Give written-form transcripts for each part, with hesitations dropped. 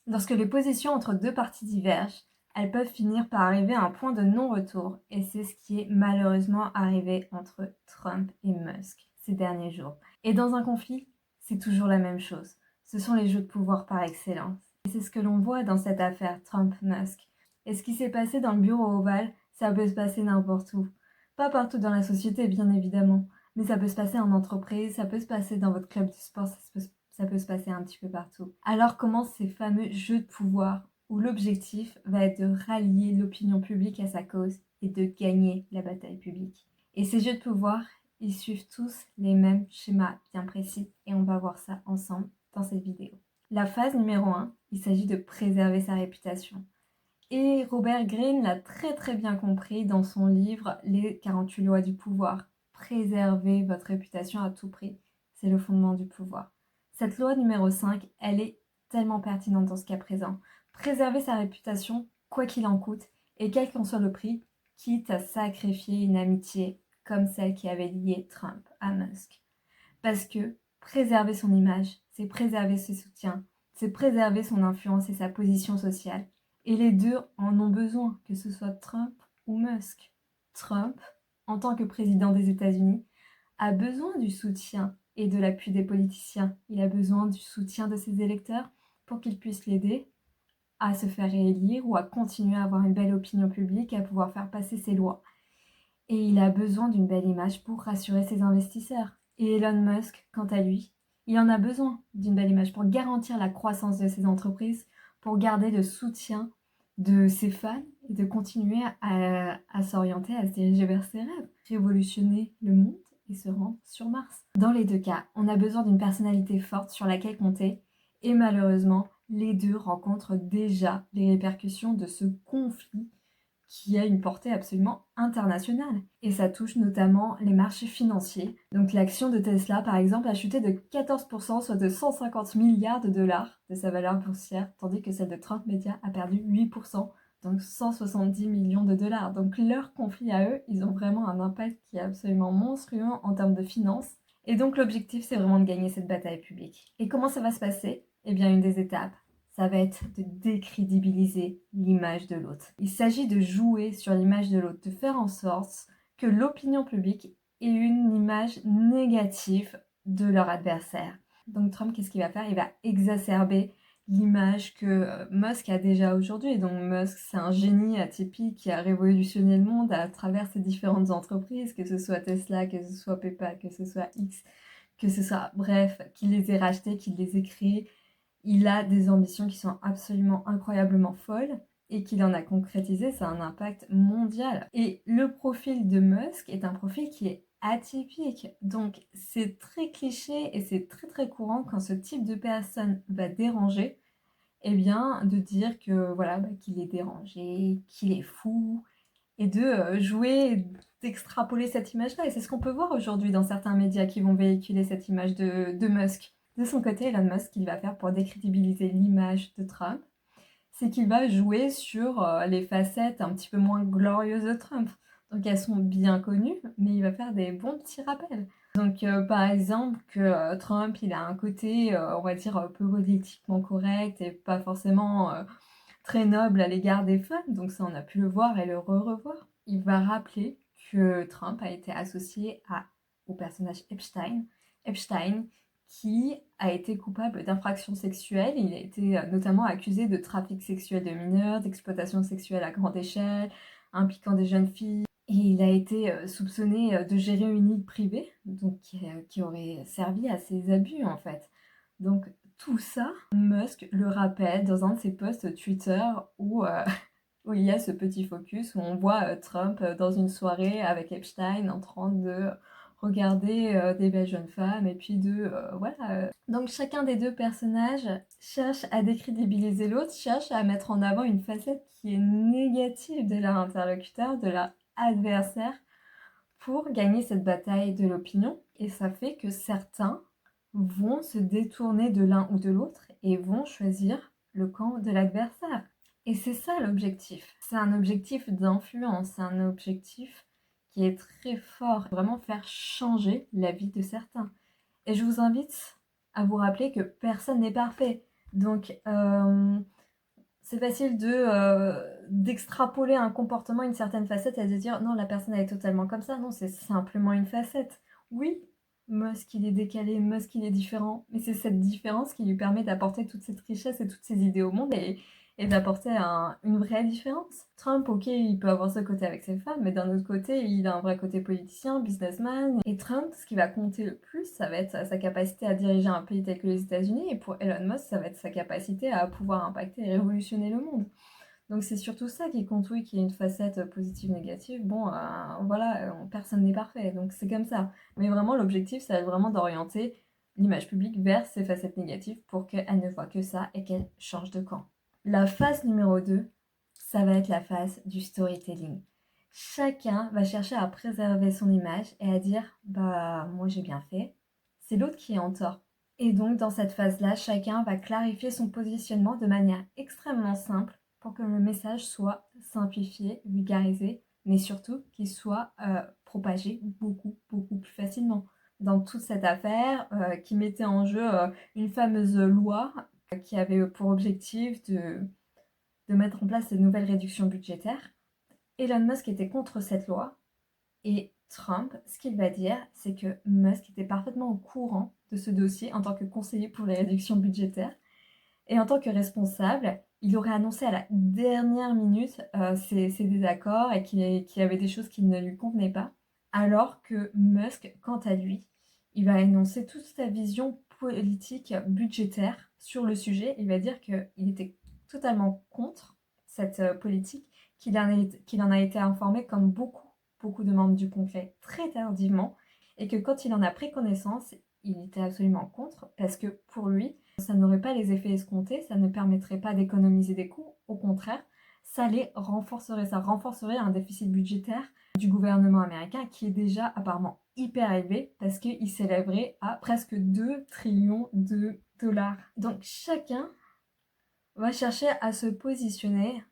Lorsque les positions entre deux parties divergent, elles peuvent finir par arriver à un point de non-retour, et c'est ce qui est malheureusement arrivé entre Trump et Musk ces derniers jours. Et dans un conflit, c'est toujours la même chose. Ce sont les jeux de pouvoir par excellence. Et c'est ce que l'on voit dans cette affaire Trump-Musk. Et ce qui s'est passé dans le bureau ovale, ça peut se passer n'importe où. Pas partout dans la société, bien évidemment, mais ça peut se passer en entreprise, ça peut se passer dans votre club de sport, ça peut se passer un petit peu partout. Alors commencent ces fameux jeux de pouvoir où l'objectif va être de rallier l'opinion publique à sa cause et de gagner la bataille publique. Et ces jeux de pouvoir, ils suivent tous les mêmes schémas bien précis et on va voir ça ensemble dans cette vidéo. La phase numéro 1, il s'agit de préserver sa réputation. Et Robert Greene l'a très bien compris dans son livre Les 48 lois du pouvoir. Préservez votre réputation à tout prix, c'est le fondement du pouvoir. Cette loi numéro 5, elle est tellement pertinente dans ce cas présent. Préserver sa réputation, quoi qu'il en coûte, et quel qu'en soit le prix, quitte à sacrifier une amitié comme celle qui avait lié Trump à Musk. Parce que préserver son image, c'est préserver ses soutiens, c'est préserver son influence et sa position sociale. Et les deux en ont besoin, que ce soit Trump ou Musk. Trump, en tant que président des États-Unis, a besoin du soutien et de l'appui des politiciens. Il a besoin du soutien de ses électeurs pour qu'ils puissent l'aider à se faire réélire ou à continuer à avoir une belle opinion publique et à pouvoir faire passer ses lois. Et il a besoin d'une belle image pour rassurer ses investisseurs. Et Elon Musk, quant à lui, il en a besoin d'une belle image pour garantir la croissance de ses entreprises, pour garder le soutien de ses fans et de continuer à s'orienter, à se diriger vers ses rêves, révolutionner le monde et se rendre sur Mars. Dans les deux cas, on a besoin d'une personnalité forte sur laquelle compter et malheureusement, les deux rencontrent déjà les répercussions de ce conflit qui a une portée absolument internationale. Et ça touche notamment les marchés financiers. Donc l'action de Tesla, par exemple, a chuté de 14%, soit de 150 milliards de dollars de sa valeur boursière, tandis que celle de Trump Media a perdu 8%, donc 170 millions de dollars. Donc leur conflit à eux, ils ont vraiment un impact qui est absolument monstrueux en termes de finances. Et donc l'objectif, c'est vraiment de gagner cette bataille publique. Et comment ça va se passer? Eh bien, une des étapes, ça va être de décrédibiliser l'image de l'autre. Il s'agit de jouer sur l'image de l'autre, de faire en sorte que l'opinion publique ait une image négative de leur adversaire. Donc Trump, qu'est-ce qu'il va faire? Il va exacerber l'image que Musk a déjà aujourd'hui. Donc Musk, c'est un génie atypique qui a révolutionné le monde à travers ses différentes entreprises, que ce soit Tesla, que ce soit PayPal, que ce soit X, que ce soit, bref, qu'il les ait rachetés, qu'il les ait créés. Il a des ambitions qui sont absolument incroyablement folles et qu'il en a concrétisé, ça a un impact mondial. Et le profil de Musk est un profil qui est atypique. Donc c'est très cliché et c'est très courant quand ce type de personne va déranger, eh bien de dire que voilà, qu'il est dérangé, qu'il est fou, et de jouer, d'extrapoler cette image-là. Et c'est ce qu'on peut voir aujourd'hui dans certains médias qui vont véhiculer cette image de Musk. De son côté, Elon Musk, ce qu'il va faire pour décrédibiliser l'image de Trump, c'est qu'il va jouer sur les facettes un petit peu moins glorieuses de Trump. Donc elles sont bien connues, mais il va faire des bons petits rappels. Donc par exemple que Trump, il a un côté, on va dire, peu politiquement correct et pas forcément très noble à l'égard des fans, donc ça on a pu le voir et le revoir. Il va rappeler que Trump a été associé au personnage Epstein. Epstein qui a été coupable d'infractions sexuelles. Il a été notamment accusé de trafic sexuel de mineurs, d'exploitation sexuelle à grande échelle, impliquant des jeunes filles. Et il a été soupçonné de gérer une île privée, donc qui aurait servi à ses abus en fait. Donc tout ça, Musk le rappelle dans un de ses posts Twitter où, où il y a ce petit focus où on voit Trump dans une soirée avec Epstein en train de regarder des belles jeunes femmes et puis voilà. Donc chacun des deux personnages cherche à décrédibiliser l'autre, cherche à mettre en avant une facette qui est négative de leur interlocuteur, de leur adversaire pour gagner cette bataille de l'opinion. Et ça fait que certains vont se détourner de l'un ou de l'autre et vont choisir le camp de l'adversaire. Et c'est ça l'objectif. C'est un objectif d'influence, c'est un objectif qui est très fort, vraiment faire changer la vie de certains. Et je vous invite à vous rappeler que personne n'est parfait. Donc c'est facile d'extrapoler un comportement, une certaine facette et de dire non, la personne elle est totalement comme ça. Non, c'est simplement une facette. Oui, Musk il est décalé, Musk il est différent, mais c'est cette différence qui lui permet d'apporter toute cette richesse et toutes ces idées au monde et d'apporter une vraie différence. Trump, ok, il peut avoir ce côté avec ses femmes, mais d'un autre côté, il a un vrai côté politicien, businessman. Et Trump, ce qui va compter le plus, ça va être sa capacité à diriger un pays tel que les États-Unis, et pour Elon Musk, ça va être sa capacité à pouvoir impacter et révolutionner le monde. Donc c'est surtout ça qui compte, oui, qu'il y ait une facette positive-négative. Bon, voilà, personne n'est parfait, donc c'est comme ça. Mais vraiment, l'objectif, ça va être vraiment d'orienter l'image publique vers ces facettes négatives pour qu'elle ne voit que ça et qu'elle change de camp. La phase numéro 2, ça va être la phase du storytelling. Chacun va chercher à préserver son image et à dire « bah moi j'ai bien fait, c'est l'autre qui est en tort ». Et donc dans cette phase-là, chacun va clarifier son positionnement de manière extrêmement simple pour que le message soit simplifié, vulgarisé, mais surtout qu'il soit propagé beaucoup plus facilement. Dans toute cette affaire qui mettait en jeu une fameuse loi qui avait pour objectif de mettre en place de nouvelles réductions budgétaires. Elon Musk était contre cette loi et Trump, ce qu'il va dire, c'est que Musk était parfaitement au courant de ce dossier en tant que conseiller pour les réductions budgétaires et en tant que responsable, il aurait annoncé à la dernière minute ses désaccords et qu'il y avait des choses qui ne lui convenaient pas, alors que Musk, quant à lui, il va énoncer toute sa vision politique budgétaire sur le sujet. Il va dire qu'il était totalement contre cette politique, qu'il en a été informé comme beaucoup de membres du Congrès très tardivement, et que quand il en a pris connaissance, il était absolument contre, parce que pour lui, ça n'aurait pas les effets escomptés, ça ne permettrait pas d'économiser des coûts, au contraire, ça renforcerait un déficit budgétaire du gouvernement américain qui est déjà apparemment hyper élevé parce qu'il s'élèverait à presque 2 trillions de dollars. Donc chacun va chercher à se positionner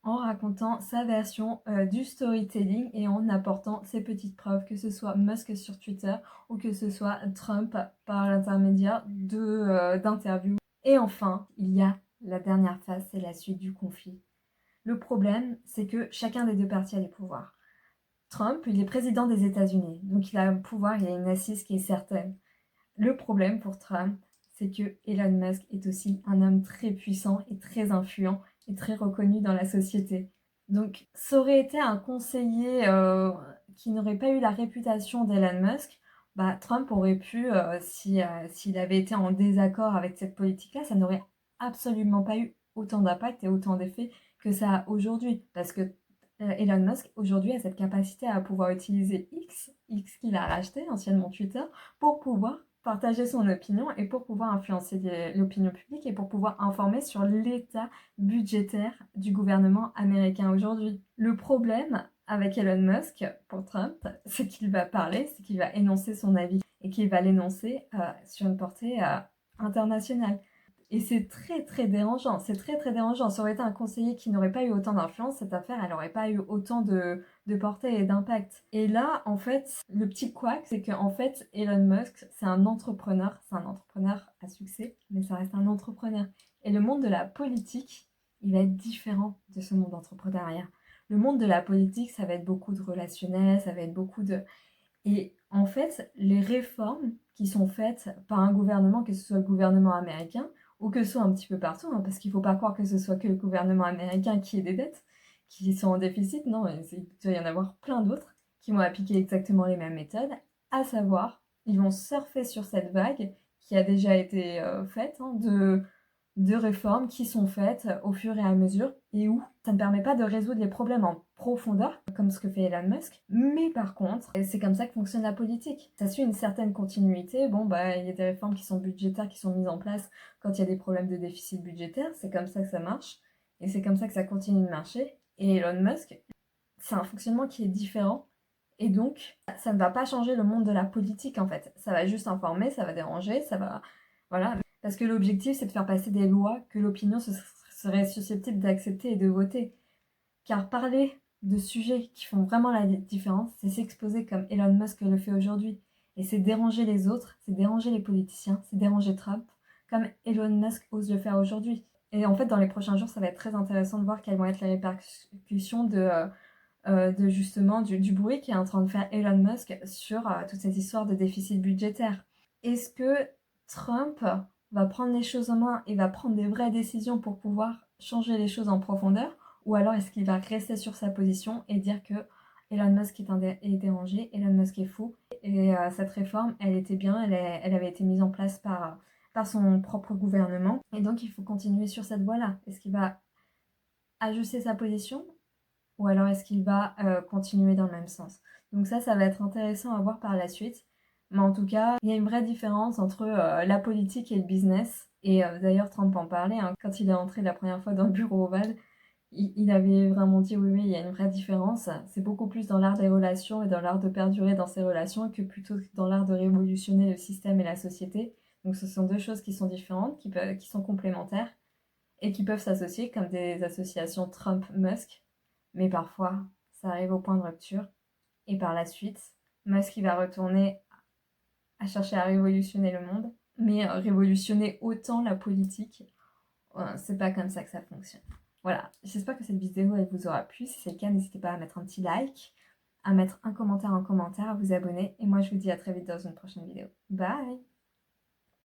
en racontant sa version du storytelling et en apportant ses petites preuves, que ce soit Musk sur Twitter ou que ce soit Trump par l'intermédiaire d'interviews. Et enfin, il y a la dernière phase, c'est la suite du conflit. Le problème, c'est que chacun des deux partis a les pouvoirs. Trump, il est président des États-Unis, donc il a un pouvoir, il a une assise qui est certaine. Le problème pour Trump, c'est que Elon Musk est aussi un homme très puissant et très influent et très reconnu dans la société. Donc, ça aurait été un conseiller qui n'aurait pas eu la réputation d'Elon Musk, bah, Trump aurait pu, s'il avait été en désaccord avec cette politique-là, ça n'aurait absolument pas eu autant d'impact et autant d'effet que ça a aujourd'hui. Parce que Elon Musk, aujourd'hui, a cette capacité à pouvoir utiliser X qu'il a racheté, anciennement Twitter, pour pouvoir partager son opinion et pour pouvoir influencer l'opinion publique et pour pouvoir informer sur l'état budgétaire du gouvernement américain aujourd'hui. Le problème avec Elon Musk, pour Trump, c'est qu'il va parler, c'est qu'il va énoncer son avis et qu'il va l'énoncer sur une portée internationale. Et c'est très dérangeant, c'est très dérangeant. Ça aurait été un conseiller qui n'aurait pas eu autant d'influence, cette affaire, elle n'aurait pas eu autant de portée et d'impact. Et là, en fait, le petit couac, c'est qu'en fait, Elon Musk, c'est un entrepreneur à succès, mais ça reste un entrepreneur. Et le monde de la politique, il va être différent de ce monde d'entrepreneuriat. Le monde de la politique, ça va être beaucoup de relationnel, ça va être beaucoup de... Et en fait, les réformes qui sont faites par un gouvernement, que ce soit le gouvernement américain, ou que ce soit un petit peu partout, hein, parce qu'il ne faut pas croire que ce soit que le gouvernement américain qui ait des dettes, qui sont en déficit, non, il doit y en avoir plein d'autres qui vont appliquer exactement les mêmes méthodes, à savoir, ils vont surfer sur cette vague qui a déjà été faite, hein, de réformes qui sont faites au fur et à mesure et où ça ne permet pas de résoudre les problèmes en profondeur, comme ce que fait Elon Musk, mais par contre, c'est comme ça que fonctionne la politique. Ça suit une certaine continuité. Bon, bah, il y a des réformes qui sont budgétaires, qui sont mises en place quand il y a des problèmes de déficit budgétaire, c'est comme ça que ça marche, et c'est comme ça que ça continue de marcher. Et Elon Musk, c'est un fonctionnement qui est différent, et donc, ça ne va pas changer le monde de la politique, en fait. Ça va juste informer, ça va déranger, ça va... Voilà. Parce que l'objectif, c'est de faire passer des lois que l'opinion serait susceptible d'accepter et de voter. Car parler de sujets qui font vraiment la différence, c'est s'exposer comme Elon Musk le fait aujourd'hui. Et c'est déranger les autres, c'est déranger les politiciens, c'est déranger Trump, comme Elon Musk ose le faire aujourd'hui. Et en fait, dans les prochains jours, ça va être très intéressant de voir quelles vont être les répercussions de justement du bruit qui est en train de faire Elon Musk sur toute cette histoire de déficit budgétaire. Est-ce que Trump va prendre les choses en main et va prendre des vraies décisions pour pouvoir changer les choses en profondeur, ou alors est-ce qu'il va rester sur sa position et dire que Elon Musk est dérangé, Elon Musk est fou, et cette réforme, elle était bien, elle avait été mise en place par son propre gouvernement, et donc il faut continuer sur cette voie-là. Est-ce qu'il va ajuster sa position, ou alors est-ce qu'il va continuer dans le même sens? Donc ça va être intéressant à voir par la suite. Mais en tout cas, il y a une vraie différence entre la politique et le business. Et d'ailleurs, Trump en parlait, hein, quand il est entré la première fois dans le bureau ovale, il avait vraiment dit oui, il y a une vraie différence. C'est beaucoup plus dans l'art des relations et dans l'art de perdurer dans ces relations que plutôt dans l'art de révolutionner le système et la société. Donc ce sont deux choses qui sont différentes, qui sont complémentaires et qui peuvent s'associer comme des associations Trump-Musk. Mais parfois, ça arrive au point de rupture. Et par la suite, Musk il va retourner à chercher à révolutionner le monde, mais révolutionner autant la politique, c'est pas comme ça que ça fonctionne. Voilà, j'espère que cette vidéo elle vous aura plu. Si c'est le cas, n'hésitez pas à mettre un petit like, à mettre un commentaire en commentaire, à vous abonner. Et moi, je vous dis à très vite dans une prochaine vidéo. Bye!